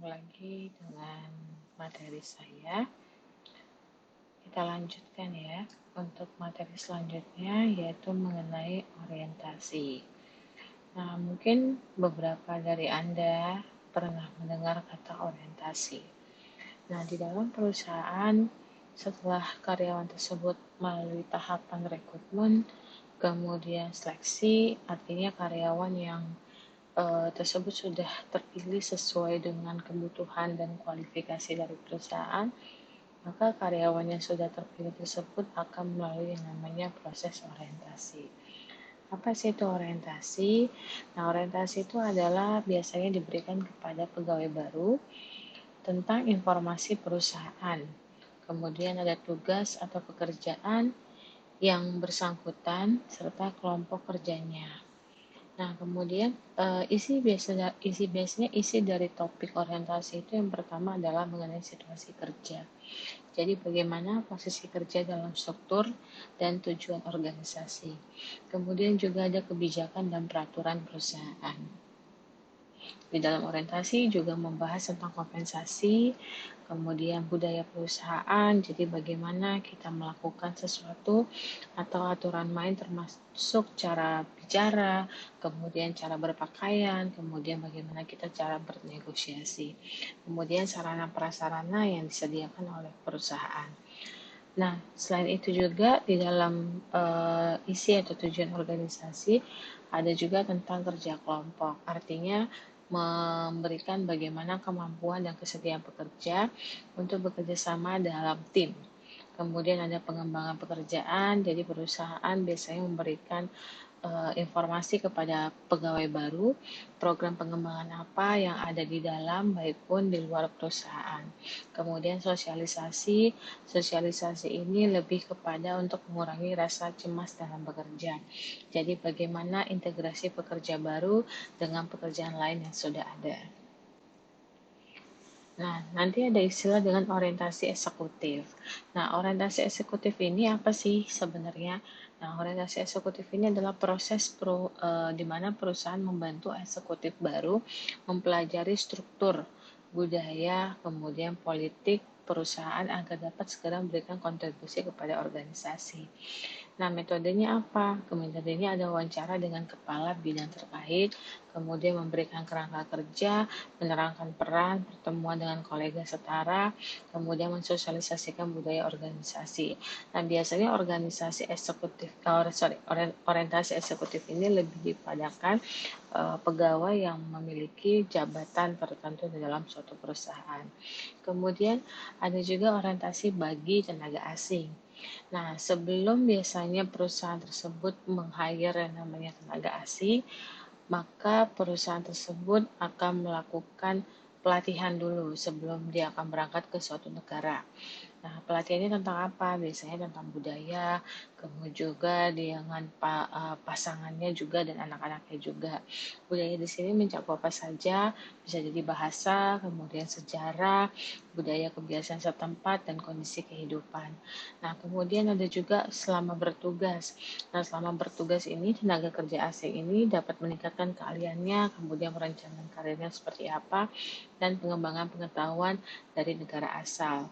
bertemu lagi dengan materi saya. Kita lanjutkan ya untuk materi selanjutnya, yaitu mengenai orientasi. Nah, mungkin beberapa dari Anda pernah mendengar kata orientasi. Nah, di dalam perusahaan, setelah karyawan tersebut melalui tahapan rekrutmen, kemudian seleksi, artinya karyawan yang tersebut sudah terpilih sesuai dengan kebutuhan dan kualifikasi dari perusahaan, maka karyawan yang sudah terpilih tersebut akan melalui yang namanya proses orientasi. Apa sih itu orientasi? Nah, orientasi itu adalah biasanya diberikan kepada pegawai baru tentang informasi perusahaan. Kemudian ada tugas atau pekerjaan yang bersangkutan serta kelompok kerjanya. Nah, kemudian isi dari topik orientasi itu yang pertama adalah mengenai situasi kerja. Jadi bagaimana posisi kerja dalam struktur dan tujuan organisasi. Kemudian juga ada kebijakan dan peraturan perusahaan. Di dalam orientasi juga membahas tentang kompensasi, kemudian budaya perusahaan, jadi bagaimana kita melakukan sesuatu atau aturan main termasuk cara bicara, kemudian cara berpakaian, kemudian bagaimana kita cara bernegosiasi, kemudian sarana prasarana yang disediakan oleh perusahaan. Nah, selain itu juga di dalam isi atau tujuan organisasi ada juga tentang kerja kelompok. Artinya memberikan bagaimana kemampuan dan kesetiaan pekerja untuk bekerja sama dalam tim. Kemudian ada pengembangan pekerjaan, jadi perusahaan biasanya memberikan informasi kepada pegawai baru, program pengembangan apa yang ada di dalam baik pun di luar perusahaan. Kemudian sosialisasi ini lebih kepada untuk mengurangi rasa cemas dalam bekerja. Jadi bagaimana integrasi pekerja baru dengan pekerjaan lain yang sudah ada. Nah, nanti ada istilah dengan orientasi eksekutif. Nah, orientasi eksekutif ini apa sih sebenarnya? Nah, orientasi eksekutif ini adalah proses di mana perusahaan membantu eksekutif baru mempelajari struktur, budaya, kemudian politik perusahaan agar dapat segera memberikan kontribusi kepada organisasi. Nah, metodenya apa? Metodenya ada wawancara dengan kepala bidang terkait, kemudian memberikan kerangka kerja, menerangkan peran, pertemuan dengan kolega setara, kemudian mensosialisasikan budaya organisasi. Nah, biasanya orientasi eksekutif ini lebih dipadakan pegawai yang memiliki jabatan tertentu di dalam suatu perusahaan. Kemudian ada juga orientasi bagi tenaga asing. Nah, sebelum biasanya perusahaan tersebut meng-hire yang namanya tenaga asing, maka perusahaan tersebut akan melakukan pelatihan dulu sebelum dia akan berangkat ke suatu negara. Nah, pelatihan ini tentang apa? Biasanya tentang budaya, kemudian juga dengan pasangannya juga dan anak-anaknya juga. Budaya di sini mencakup apa saja? Bisa jadi bahasa, kemudian sejarah, budaya kebiasaan setempat, dan kondisi kehidupan. Nah, kemudian ada juga selama bertugas. Nah, selama bertugas ini, tenaga kerja asing ini dapat meningkatkan keahliannya, kemudian merencanakan karirnya seperti apa, dan pengembangan pengetahuan dari negara asal.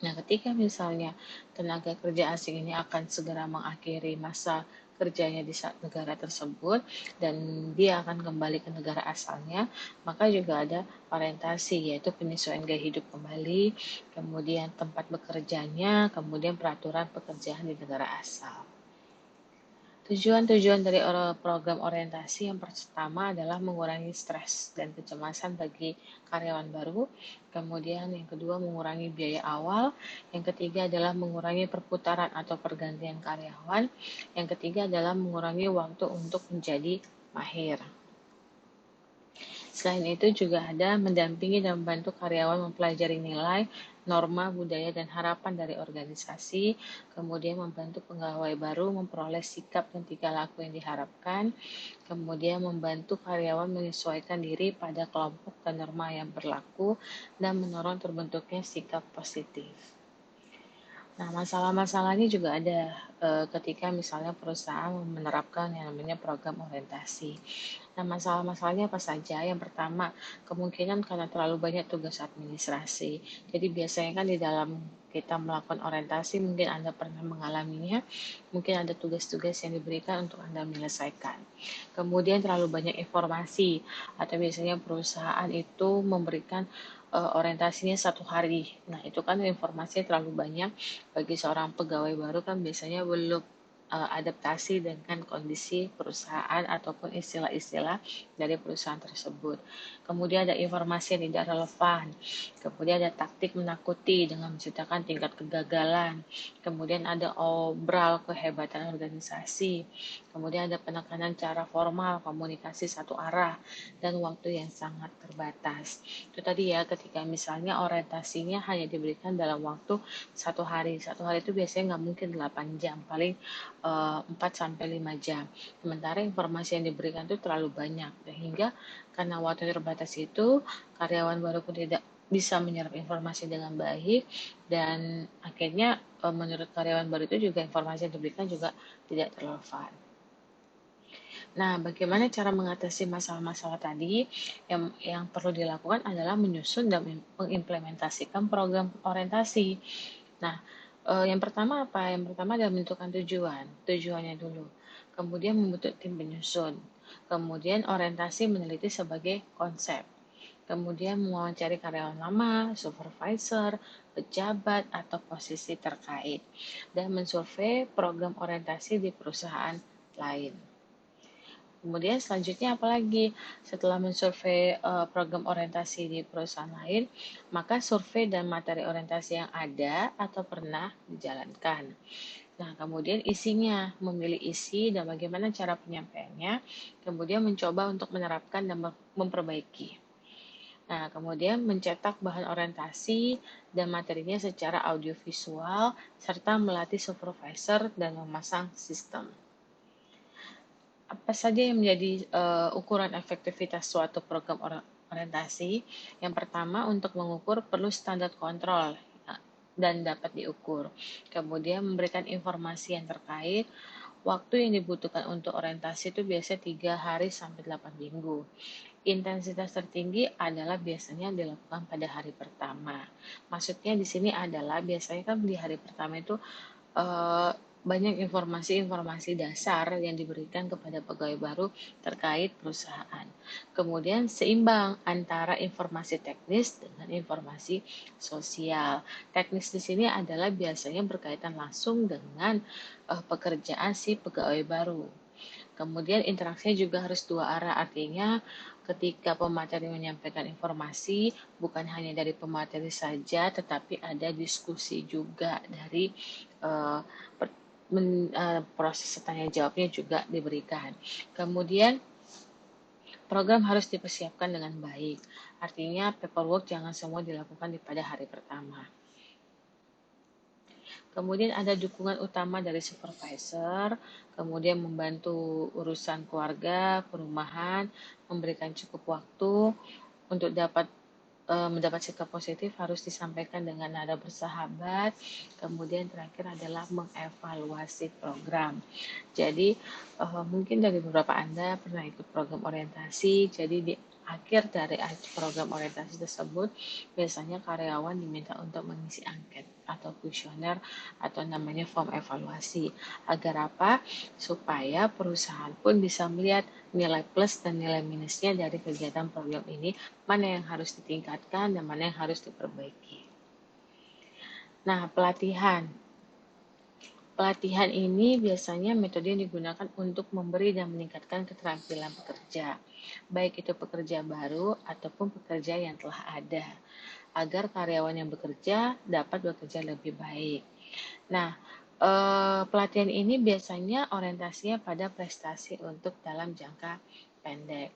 Nah, ketika misalnya tenaga kerja asing ini akan segera mengakhiri masa kerjanya di negara tersebut dan dia akan kembali ke negara asalnya, maka juga ada orientasi, yaitu penyesuaian gaya hidup kembali, kemudian tempat bekerjanya, kemudian peraturan pekerjaan di negara asal. Tujuan-tujuan dari program orientasi yang pertama adalah mengurangi stres dan kecemasan bagi karyawan baru. Kemudian yang kedua mengurangi biaya awal. Yang ketiga adalah mengurangi perputaran atau pergantian karyawan. Yang ketiga adalah mengurangi waktu untuk menjadi mahir. Selain itu juga ada mendampingi dan membantu karyawan mempelajari nilai, norma, budaya, dan harapan dari organisasi, kemudian membantu pegawai baru memperoleh sikap dan tingkah laku yang diharapkan, kemudian membantu karyawan menyesuaikan diri pada kelompok dan norma yang berlaku, dan mendorong terbentuknya sikap positif. Nah, masalah-masalahnya juga ada ketika misalnya perusahaan menerapkan yang namanya program orientasi. Nah, masalah-masalahnya apa saja? Yang pertama, kemungkinan karena terlalu banyak tugas administrasi. Jadi biasanya kan di dalam kita melakukan orientasi, mungkin Anda pernah mengalaminya, mungkin ada tugas-tugas yang diberikan untuk Anda menyelesaikan. Kemudian terlalu banyak informasi, atau biasanya perusahaan itu memberikan orientasinya 1 hari. Nah, itu kan informasinya terlalu banyak bagi seorang pegawai baru kan biasanya belum adaptasi dengan kondisi perusahaan ataupun istilah-istilah dari perusahaan tersebut. Kemudian ada informasi yang tidak relevan. Kemudian ada taktik menakuti dengan menciptakan tingkat kegagalan. Kemudian ada obral kehebatan organisasi. Kemudian ada penekanan cara formal, komunikasi satu arah, dan waktu yang sangat terbatas. Itu tadi ya, ketika misalnya orientasinya hanya diberikan dalam waktu 1 hari. 1 hari itu biasanya nggak mungkin 8 jam, paling 4 sampai 5 jam. Sementara informasi yang diberikan itu terlalu banyak, sehingga karena waktu terbatas itu, karyawan baru pun tidak bisa menyerap informasi dengan baik, dan akhirnya menurut karyawan baru itu juga informasi yang diberikan juga tidak relevan. Nah, bagaimana cara mengatasi masalah-masalah tadi? Yang perlu dilakukan adalah menyusun dan mengimplementasikan program orientasi. Nah, yang pertama apa? Yang pertama adalah menentukan tujuannya dulu. Kemudian membentuk tim penyusun. Kemudian orientasi meneliti sebagai konsep. Kemudian mewawancari karyawan lama, supervisor, pejabat, atau posisi terkait. Dan mensurvei program orientasi di perusahaan lain. Kemudian selanjutnya apalagi setelah mensurvei program orientasi di perusahaan lain, maka survei dan materi orientasi yang ada atau pernah dijalankan. Nah, kemudian isinya, memilih isi dan bagaimana cara penyampaiannya, kemudian mencoba untuk menerapkan dan memperbaiki. Nah, kemudian mencetak bahan orientasi dan materinya secara audiovisual, serta melatih supervisor dan memasang sistem. Apa saja yang menjadi ukuran efektivitas suatu program orientasi? Yang pertama, untuk mengukur perlu standar kontrol dan dapat diukur. Kemudian memberikan informasi yang terkait. Waktu yang dibutuhkan untuk orientasi itu biasanya 3 hari sampai 8 minggu. Intensitas tertinggi adalah biasanya dilakukan pada hari pertama. Maksudnya di sini adalah biasanya kan di hari pertama itu banyak informasi-informasi dasar yang diberikan kepada pegawai baru terkait perusahaan. Kemudian seimbang antara informasi teknis dengan informasi sosial. Teknis di sini adalah biasanya berkaitan langsung dengan pekerjaan si pegawai baru. Kemudian interaksinya juga harus 2 arah, artinya ketika pemateri menyampaikan informasi, bukan hanya dari pemateri saja, tetapi ada diskusi juga dari proses tanya jawabnya juga diberikan. Kemudian program harus dipersiapkan dengan baik, artinya paperwork jangan semua dilakukan pada hari pertama. Kemudian ada dukungan utama dari supervisor, kemudian membantu urusan keluarga, perumahan, memberikan cukup waktu untuk mendapat sikap positif harus disampaikan dengan nada bersahabat. Kemudian terakhir adalah mengevaluasi program. Jadi mungkin dari beberapa Anda pernah ikut program orientasi, jadi di akhir dari program orientasi tersebut biasanya karyawan diminta untuk mengisi angket atau kuesioner atau namanya form evaluasi. Agar apa? Supaya perusahaan pun bisa melihat nilai plus dan nilai minusnya dari kegiatan program ini, mana yang harus ditingkatkan dan mana yang harus diperbaiki. Nah, pelatihan. Pelatihan ini biasanya metode yang digunakan untuk memberi dan meningkatkan keterampilan pekerja, baik itu pekerja baru ataupun pekerja yang telah ada, agar karyawan yang bekerja dapat bekerja lebih baik. Nah, pelatihan ini biasanya orientasinya pada prestasi untuk dalam jangka pendek.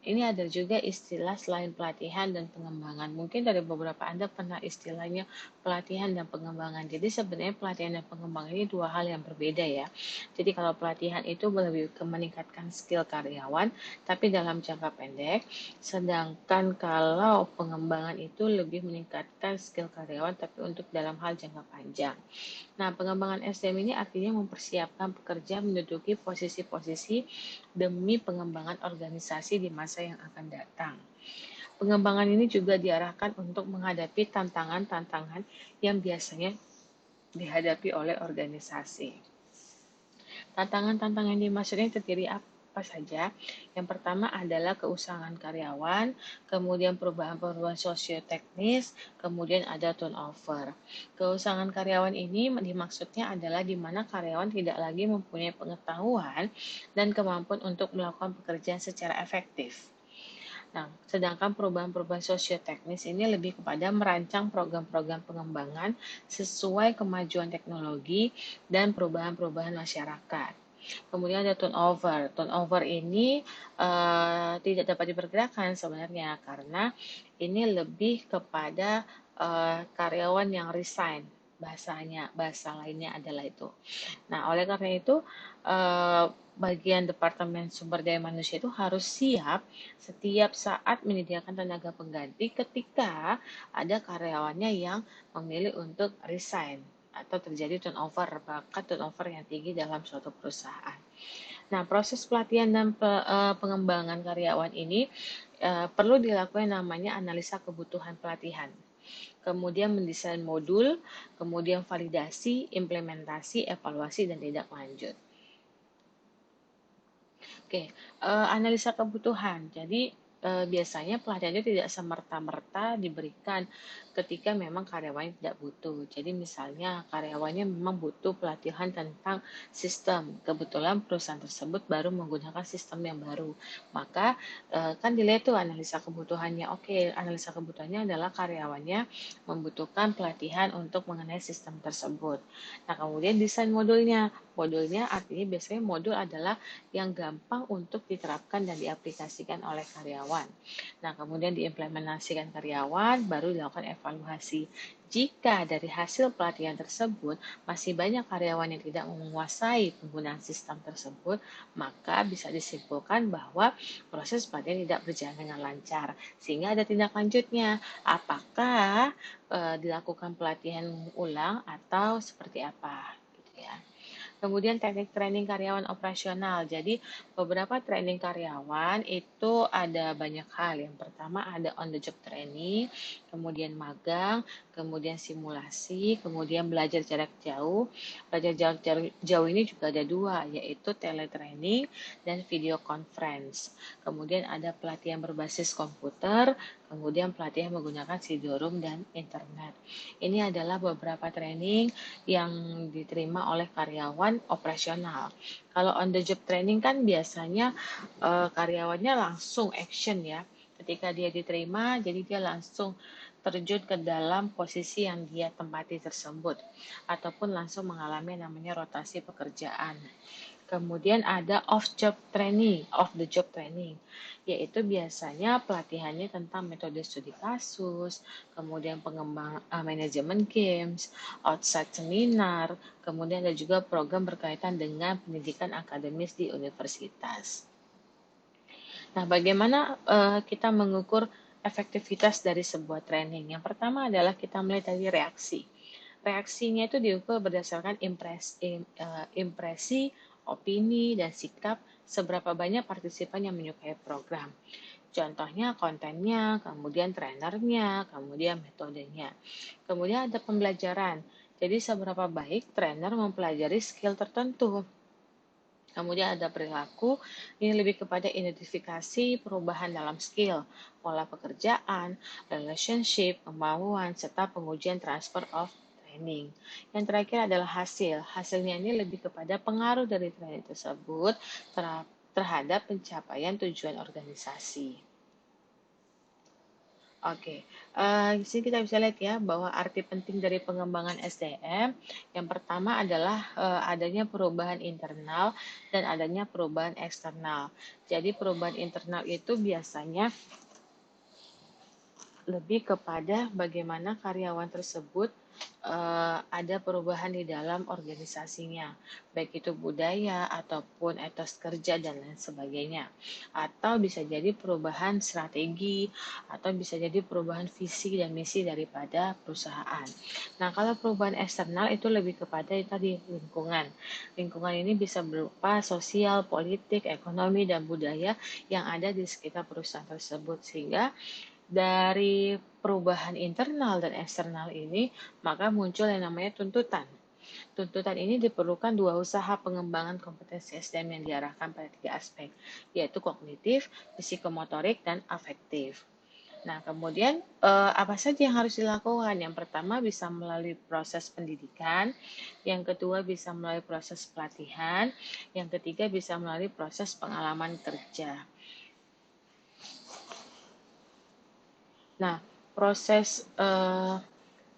ini ada juga istilah selain pelatihan dan pengembangan. Mungkin dari beberapa Anda pernah istilahnya pelatihan dan pengembangan. Jadi sebenarnya pelatihan dan pengembangan ini dua hal yang berbeda ya. Jadi kalau pelatihan itu lebih ke meningkatkan skill karyawan, tapi dalam jangka pendek. Sedangkan kalau pengembangan itu lebih meningkatkan skill karyawan, tapi untuk dalam hal jangka panjang. Nah, pengembangan SDM ini artinya mempersiapkan pekerja menduduki posisi-posisi demi pengembangan organisasi di masa yang akan datang. Pengembangan ini juga diarahkan untuk menghadapi tantangan-tantangan yang biasanya dihadapi oleh organisasi. Tantangan-tantangan yang dimaksudnya terdiri apa saja? Yang pertama adalah keusahaan karyawan, kemudian perubahan-perubahan sosioteknis, kemudian ada turnover. Keusahaan karyawan ini dimaksudnya adalah di mana karyawan tidak lagi mempunyai pengetahuan dan kemampuan untuk melakukan pekerjaan secara efektif. Nah, sedangkan perubahan-perubahan sosioteknis ini lebih kepada merancang program-program pengembangan sesuai kemajuan teknologi dan perubahan-perubahan masyarakat. Kemudian ada turnover. Turnover ini tidak dapat diperkirakan sebenarnya karena ini lebih kepada karyawan yang resign. Bahasa lainnya adalah itu. Nah, oleh karena itu, bagian Departemen Sumber Daya Manusia itu harus siap setiap saat menyediakan tenaga pengganti ketika ada karyawannya yang memilih untuk resign atau terjadi turnover, bahkan turnover yang tinggi dalam suatu perusahaan. Nah, proses pelatihan dan pengembangan karyawan ini perlu dilakukan namanya analisa kebutuhan pelatihan. Kemudian mendesain modul, kemudian validasi, implementasi, evaluasi, dan tindak lanjut. Oke, analisa kebutuhan. Jadi biasanya pelatihan itu tidak semerta-merta diberikan ketika memang karyawannya tidak butuh. Jadi misalnya karyawannya memang butuh pelatihan tentang sistem. Kebetulan perusahaan tersebut baru menggunakan sistem yang baru. Maka kan dilihat tuh analisa kebutuhannya. Oke, analisa kebutuhannya adalah karyawannya membutuhkan pelatihan untuk mengenai sistem tersebut. Nah, kemudian desain modulnya. Modulnya artinya biasanya modul adalah yang gampang untuk diterapkan dan diaplikasikan oleh karyawan. Nah, kemudian diimplementasikan karyawan, baru dilakukan evaluasi. Jika dari hasil pelatihan tersebut masih banyak karyawan yang tidak menguasai penggunaan sistem tersebut, maka bisa disimpulkan bahwa proses pelatihan tidak berjalan dengan lancar. Sehingga ada tindak lanjutnya. Apakah dilakukan pelatihan ulang atau seperti apa? Gitu ya. Kemudian teknik training karyawan operasional. Jadi beberapa training karyawan itu ada banyak hal. Yang pertama ada on the job training, kemudian magang, kemudian simulasi, kemudian belajar jarak jauh. Belajar jarak jauh ini juga ada dua, yaitu teletraining dan video conference. Kemudian ada pelatihan berbasis komputer, kemudian pelatihan menggunakan CD room dan internet. Ini adalah beberapa training yang diterima oleh karyawan operasional. Kalau on the job training kan biasanya karyawannya langsung action ya. Ketika dia diterima, jadi dia langsung terjun ke dalam posisi yang dia tempati tersebut ataupun langsung mengalami namanya rotasi pekerjaan. Kemudian ada off the job training, yaitu biasanya pelatihannya tentang metode studi kasus, kemudian pengembang manajemen games, outside seminar, kemudian ada juga program berkaitan dengan pendidikan akademis di universitas. Nah, bagaimana kita mengukur efektivitas dari sebuah training? Yang pertama adalah kita melihat dari reaksi. Reaksinya itu diukur berdasarkan impresi, opini, dan sikap seberapa banyak partisipan yang menyukai program. Contohnya kontennya, kemudian trainernya, kemudian metodenya. Kemudian ada pembelajaran. Jadi seberapa baik trainer mempelajari skill tertentu. Kemudian ada perilaku, ini lebih kepada identifikasi perubahan dalam skill, pola pekerjaan, relationship, kemauan, serta pengujian transfer of training. Yang terakhir adalah hasil. Hasilnya ini lebih kepada pengaruh dari training tersebut terhadap pencapaian tujuan organisasi. Oke, di sini kita bisa lihat ya bahwa arti penting dari pengembangan SDM yang pertama adalah adanya perubahan internal dan adanya perubahan eksternal. Jadi perubahan internal itu biasanya lebih kepada bagaimana karyawan tersebut ada perubahan di dalam organisasinya, baik itu budaya ataupun etos kerja dan lain sebagainya. Atau bisa jadi perubahan strategi, atau bisa jadi perubahan visi dan misi daripada perusahaan. Nah, kalau perubahan eksternal itu lebih kepada tadi lingkungan. Lingkungan ini bisa berupa sosial, politik, ekonomi, dan budaya yang ada di sekitar perusahaan tersebut, sehingga dari perubahan internal dan eksternal ini, maka muncul yang namanya tuntutan. Tuntutan ini diperlukan dua usaha pengembangan kompetensi SDM yang diarahkan pada tiga aspek, yaitu kognitif, psikomotorik, dan afektif. Nah, kemudian apa saja yang harus dilakukan? Yang pertama bisa melalui proses pendidikan, yang kedua bisa melalui proses pelatihan, yang ketiga bisa melalui proses pengalaman kerja. Nah, proses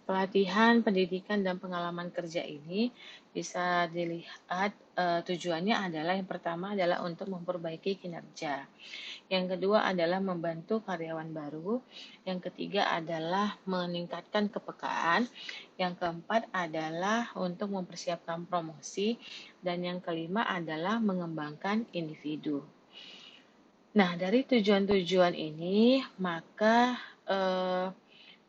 pelatihan, pendidikan, dan pengalaman kerja ini bisa dilihat tujuannya adalah yang pertama adalah untuk memperbaiki kinerja. Yang kedua adalah membantu karyawan baru. Yang ketiga adalah meningkatkan kepekaan. Yang keempat adalah untuk mempersiapkan promosi. Dan yang kelima adalah mengembangkan individu. Nah, dari tujuan-tujuan ini, maka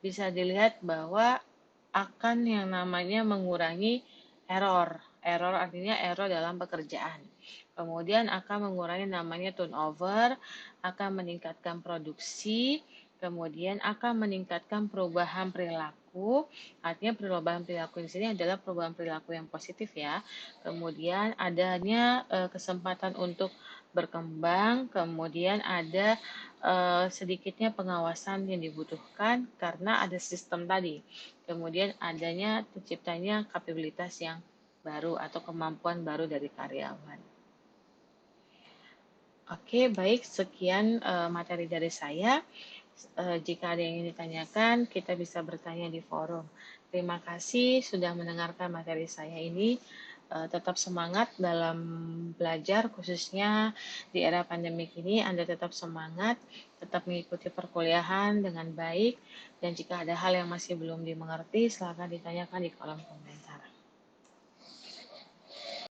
bisa dilihat bahwa akan yang namanya mengurangi error. Error artinya error dalam pekerjaan. Kemudian akan mengurangi namanya turnover, akan meningkatkan produksi, kemudian akan meningkatkan perubahan perilaku. Artinya perubahan perilaku di sini adalah perubahan perilaku yang positif ya. Kemudian adanya kesempatan untuk berkembang, kemudian ada sedikitnya pengawasan yang dibutuhkan karena ada sistem tadi. Kemudian adanya terciptanya kapabilitas yang baru atau kemampuan baru dari karyawan. Oke, baik, sekian materi dari saya. Jika ada yang ingin ditanyakan, kita bisa bertanya di forum. Terima kasih sudah mendengarkan materi saya ini. Tetap semangat dalam belajar, khususnya di era pandemik ini. Anda tetap semangat, tetap mengikuti perkuliahan dengan baik, dan jika ada hal yang masih belum dimengerti, silakan ditanyakan di kolom komentar.